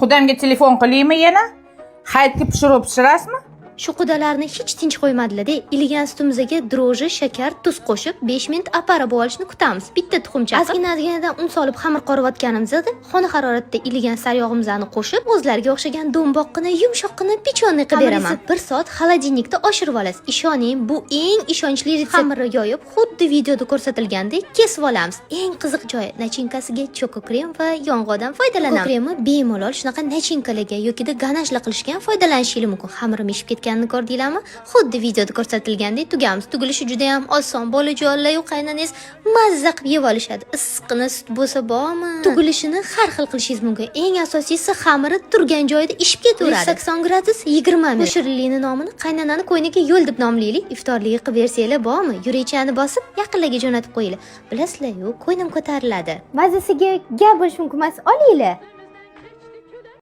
Qudamga telefon qilaymi yana? Hayitga pishirasizmi? Shu qudalarni hech tinch qo'ymadlar-da. Ilgan sutimizga droji, shakar, tuz qo'shib 5 minut aparib olishni kutamiz. Bitta tuxumcha. Ozgina-ozginadan un solib xamir qorayotganimizda xona haroratda ilgan saryog'imizni qo'shib, o'zlariga o'xshagan do'mboqqina, yumshoqqina pechonni qilib beraman. 1 soat xolodilnikda oshirib olasiz. Ishoning, bu eng ishonchli retsept. Xamirni yoyib, xuddi videoda ko'rsatilgandek kesib olamiz. Eng qiziq joyi, nachinkasiga choko krem va yong'oqdan foydalanamiz. Kremni bemalol shunaqa nachinkalarga yoki ganajla qilishga ham foydalanishingiz mumkin. Xamir mishib ketgan ko'rdinglarmi? Xuddi videoda ko'rsatilgandek tugamiz. Tugilishi juda ham oson. Bolajonlar yu qaynanangiz mazza qilib yeb olishadi. Issiqqina sut bo'lsa bormi? Tugilishini har xil qilishingiz mumkin. Eng asosiysi xamiri turgan joyida ishib ketaveradi. 80 gradus 20 minut. Bu shirinlikni nomini qaynanani qo'yniga yo'l deb nomlaylik. Iftorlikka qilib bersanglar bormi? Yurechani bosib yaqinlarga jo'natib qo'yinglar. Bilasizlar-yu, qo'ynim ko'tariladi. Mazasiga gap bo'lish mumkin emas. Olinglar.